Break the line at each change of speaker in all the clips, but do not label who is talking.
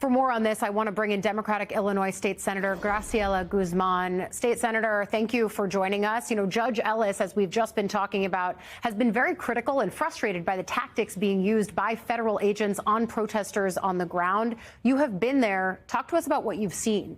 For more on this, I want to bring in Democratic Illinois State Senator Graciela Guzman. State Senator, thank you for joining us. You know, Judge Ellis, as we've just been talking about, has been very critical and frustrated by the tactics being used by federal agents on protesters on the ground. You have been there. Talk to us about what you've seen.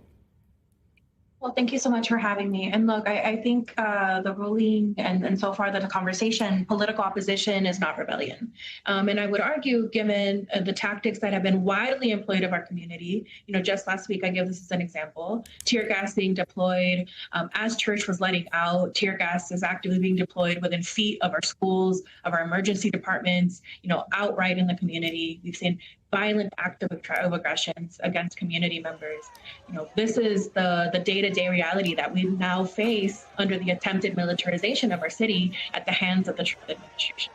Well, thank you so much for having me. And look, I think the ruling and so far the conversation, political opposition is not rebellion. And I would argue, given the tactics that have been widely employed of our community, you know, just last week, I give this as an example, tear gas being deployed as church was letting out. Tear gas is actively being deployed within feet of our schools, of our emergency departments, you know, outright in the community. We've seen violent acts of aggressions against community members. You know, this is the day-to-day reality that we now face under the attempted militarization of our city at the hands of the Trump administration.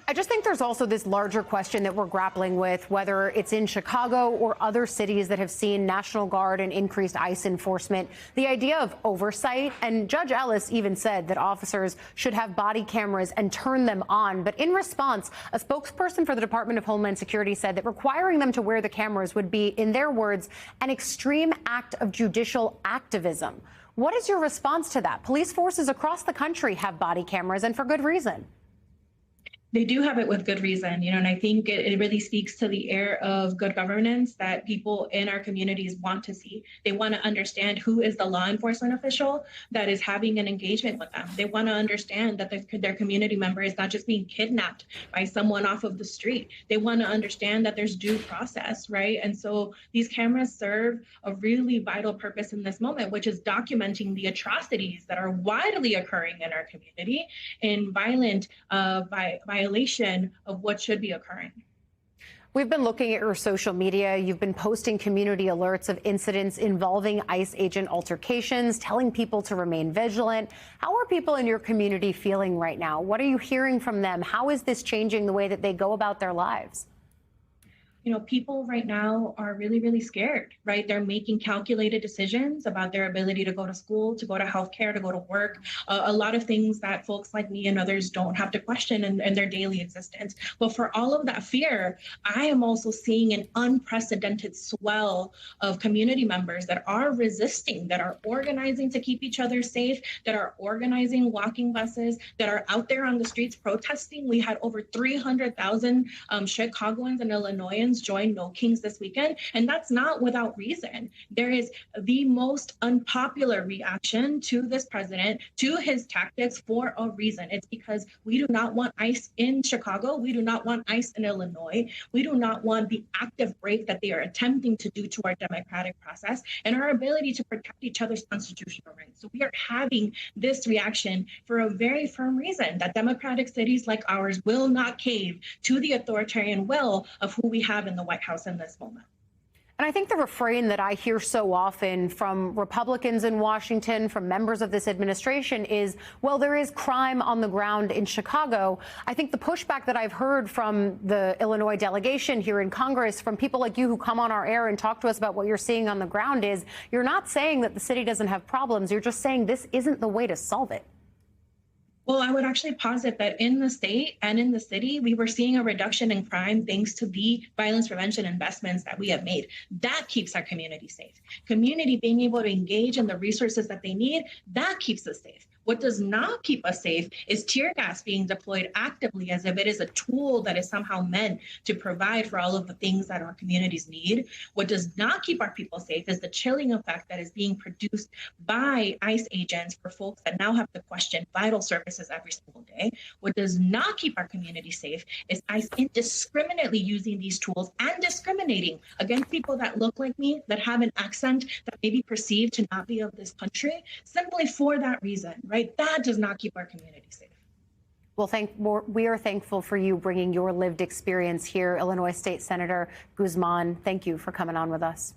I just think there's also this larger question that we're grappling with, whether it's in Chicago or other cities that have seen National Guard and increased ICE enforcement, the idea of oversight. And Judge Ellis even said that officers should have body cameras and turn them on. But in response, a spokesperson for the Department of Homeland Security said that requiring them to wear the cameras would be, in their words, an extreme act of judicial activism. What is your response to that? Police forces across the country have body cameras, and for good reason.
They do have it with good reason, you know, and I think it really speaks to the air of good governance that people in our communities want to see. They want to understand who is the law enforcement official that is having an engagement with them. They want to understand that their community member is not just being kidnapped by someone off of the street. They want to understand that there's due process, right? And so these cameras serve a really vital purpose in this moment, which is documenting the atrocities that are widely occurring in our community in violent violation of what should be occurring.
We've been looking at your social media. You've been posting community alerts of incidents involving ICE agent altercations, telling people to remain vigilant. How are people in your community feeling right now? What are you hearing from them? How is this changing the way that they go about their lives?
You know, people right now are really, really scared, right? They're making calculated decisions about their ability to go to school, to go to healthcare, to go to work, a lot of things that folks like me and others don't have to question in their daily existence. But for all of that fear, I am also seeing an unprecedented swell of community members that are resisting, that are organizing to keep each other safe, that are organizing walking buses, that are out there on the streets protesting. We had over 300,000 Chicagoans and Illinoisans join No Kings this weekend, and that's not without reason. There is the most unpopular reaction to this president, to his tactics, for a reason. It's because we do not want ICE in Chicago. We do not want ICE in Illinois. We do not want the active break that they are attempting to do to our democratic process and our ability to protect each other's constitutional rights. So we are having this reaction for a very firm reason, that democratic cities like ours will not cave to the authoritarian will of who we have in the White House in this moment.
And I think the refrain that I hear so often from Republicans in Washington, from members of this administration is, well, there is crime on the ground in Chicago. I think the pushback that I've heard from the Illinois delegation here in Congress, from people like you who come on our air and talk to us about what you're seeing on the ground, is you're not saying that the city doesn't have problems. You're just saying this isn't the way to solve it.
Well, I would actually posit that in the state and in the city, we were seeing a reduction in crime thanks to the violence prevention investments that we have made. That keeps our community safe. Community being able to engage in the resources that they need, that keeps us safe. What does not keep us safe is tear gas being deployed actively as if it is a tool that is somehow meant to provide for all of the things that our communities need. What does not keep our people safe is the chilling effect that is being produced by ICE agents for folks that now have to question vital services every single day. What does not keep our community safe is ICE indiscriminately using these tools and discriminating against people that look like me, that have an accent that may be perceived to not be of this country, simply for that reason. Right? That does not keep our community safe.
Well, we are thankful for you bringing your lived experience here. Illinois State Senator Guzman, thank you for coming on with us.